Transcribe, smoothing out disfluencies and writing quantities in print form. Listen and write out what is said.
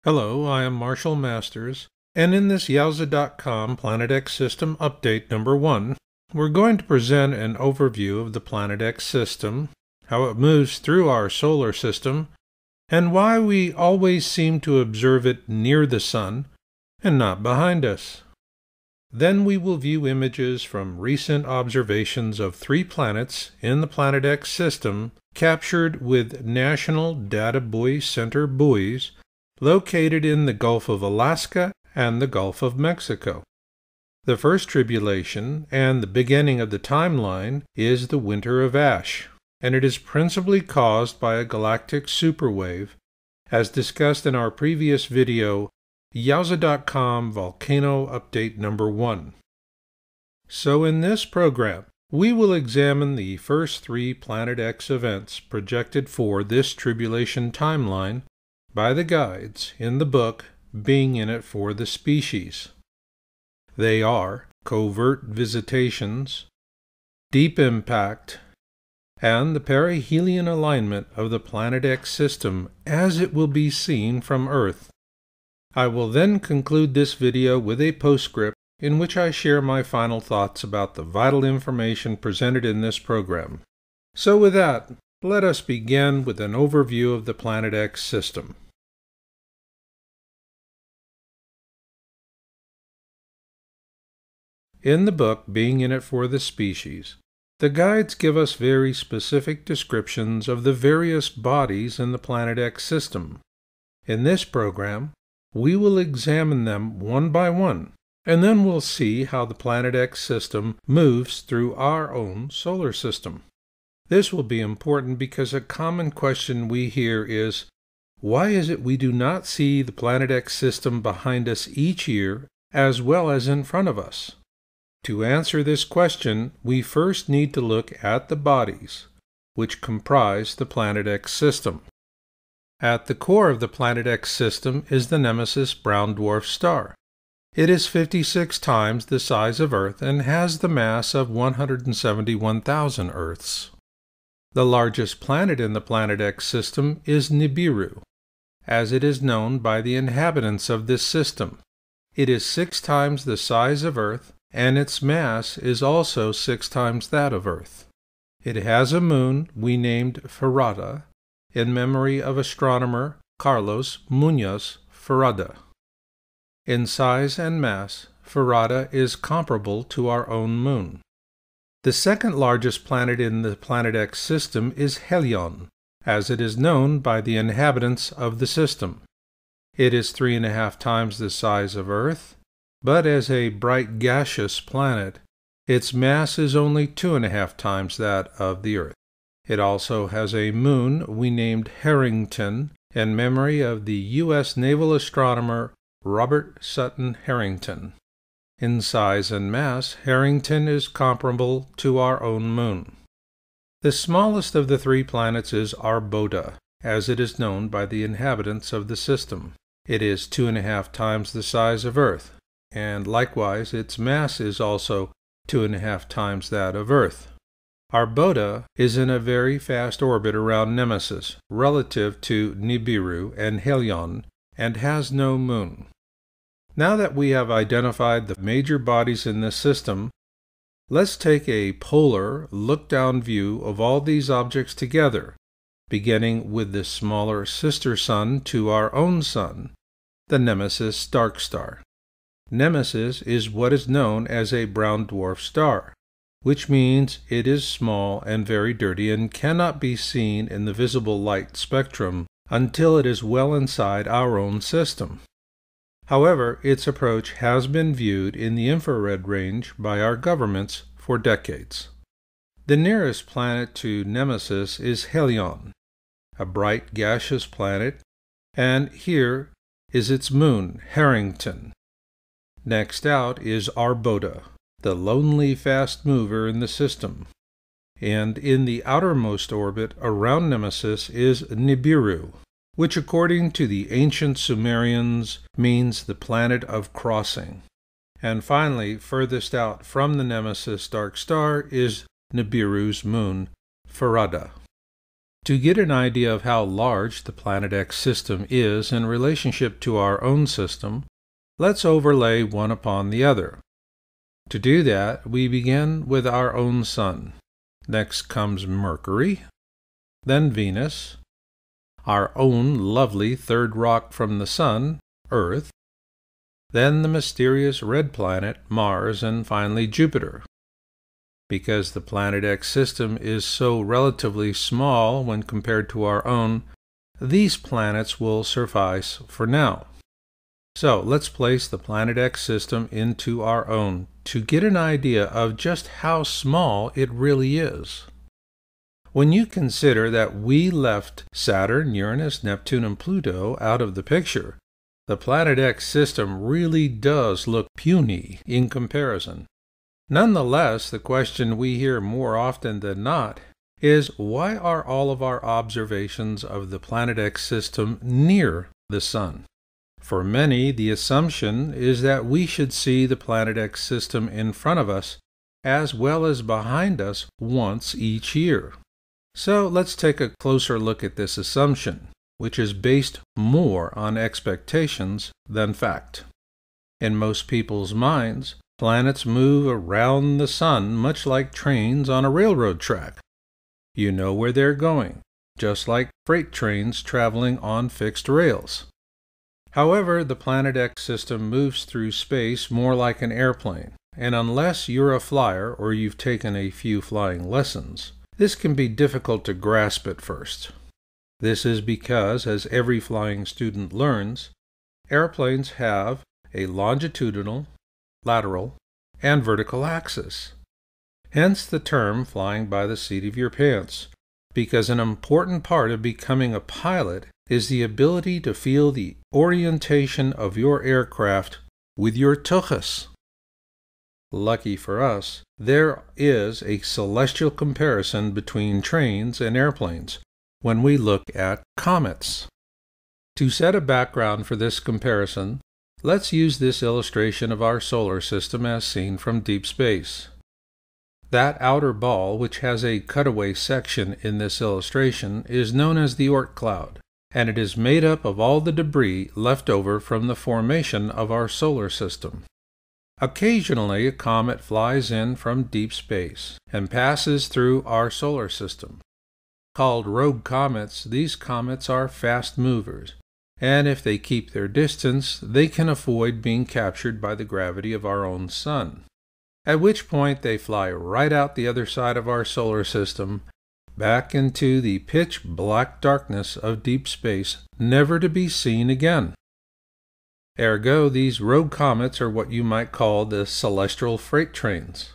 Hello, I am Marshall Masters, and in this Yowza.com Planet X System Update number 1, we're going to present an overview of the Planet X system, how it moves through our solar system, and why we always seem to observe it near the Sun and not behind us. Then we will view images from recent observations of 3 planets in the Planet X system captured with National Data Buoy Center buoys located in the Gulf of Alaska and the Gulf of Mexico. The first tribulation and the beginning of the timeline is the Winter of Ash, and it is principally caused by a galactic superwave, as discussed in our previous video, Yowza.com Volcano Update number 1. So in this program, we will examine the first 3 Planet X events projected for this tribulation timeline by the guides in the book Being in It for the Species. They are covert visitations, deep impact, and the perihelion alignment of the Planet X system as it will be seen from Earth. I will then conclude this video with a postscript in which I share my final thoughts about the vital information presented in this program. So with that, let us begin with an overview of the Planet X system. In the book Being in It for the Species, the guides give us very specific descriptions of the various bodies in the Planet X system. In this program, we will examine them one by one, and then we'll see how the Planet X system moves through our own solar system. This will be important because a common question we hear is, why is it we do not see the Planet X system behind us each year as well as in front of us? To answer this question, we first need to look at the bodies, which comprise the Planet X system. At the core of the Planet X system is the Nemesis brown dwarf star. It is 56 times the size of Earth and has the mass of 171,000 Earths. The largest planet in the Planet X system is Nibiru, as it is known by the inhabitants of this system. It is 6 times the size of Earth, and its mass is also 6 times that of Earth. It has a moon we named Ferrada, in memory of astronomer Carlos Muñoz Ferrada. In size and mass, Ferrada is comparable to our own moon. The second largest planet in the Planet X system is Helion, as it is known by the inhabitants of the system. It is 3.5 times the size of Earth, but as a bright gaseous planet, Its mass is only 2.5 times that of the Earth. It also has a moon we named Harrington in memory of the U.S. naval astronomer Robert Sutton Harrington. In size and mass, Harrington is comparable to our own moon. The smallest of the 3 planets is But, as it is known by the inhabitants of the system. It is 2.5 times the size of Earth, and likewise its mass is also 2.5 times that of Earth. But is in a very fast orbit around Nemesis, relative to Nibiru and Helion, and has no moon. Now that we have identified the major bodies in this system, let's take a polar, look-down view of all these objects together, beginning with the smaller sister sun to our own sun, the Nemesis dark star. Nemesis is what is known as a brown dwarf star, which means it is small and very dirty and cannot be seen in the visible light spectrum until it is well inside our own system. However, its approach has been viewed in the infrared range by our governments for decades. The nearest planet to Nemesis is Helion, a bright gaseous planet, and here is its moon, Harrington. Next out is But, the lonely fast mover in the system. And in the outermost orbit around Nemesis is Nibiru, which according to the ancient Sumerians means the planet of crossing. And finally, furthest out from the Nemesis dark star is Nibiru's moon, Farada. To get an idea of how large the Planet X system is in relationship to our own system, let's overlay one upon the other. To do that, we begin with our own sun. Next comes Mercury, then Venus, our own lovely third rock from the Sun, Earth, then the mysterious red planet, Mars, and finally Jupiter. Because the Planet X system is so relatively small when compared to our own, these planets will suffice for now. So let's place the Planet X system into our own to get an idea of just how small it really is. When you consider that we left Saturn, Uranus, Neptune, and Pluto out of the picture, the Planet X system really does look puny in comparison. Nonetheless, the question we hear more often than not is, why are all of our observations of the Planet X system near the Sun? For many, the assumption is that we should see the Planet X system in front of us as well as behind us once each year. So let's take a closer look at this assumption, which is based more on expectations than fact. In most people's minds, planets move around the Sun much like trains on a railroad track. You know where they're going, just like freight trains traveling on fixed rails. However, the Planet X system moves through space more like an airplane, and unless you're a flyer or you've taken a few flying lessons, this can be difficult to grasp at first. This is because, as every flying student learns, airplanes have a longitudinal, lateral, and vertical axis. Hence the term flying by the seat of your pants, because an important part of becoming a pilot is the ability to feel the orientation of your aircraft with your tuchus. Lucky for us, there is a celestial comparison between trains and airplanes when we look at comets. To set a background for this comparison, let's use this illustration of our solar system as seen from deep space. That outer ball, which has a cutaway section in this illustration, is known as the Oort cloud, and it is made up of all the debris left over from the formation of our solar system. Occasionally, a comet flies in from deep space and passes through our solar system. Called rogue comets, these comets are fast movers, and if they keep their distance, they can avoid being captured by the gravity of our own Sun, at which point they fly right out the other side of our solar system, back into the pitch-black darkness of deep space, never to be seen again. Ergo, these rogue comets are what you might call the celestial freight trains,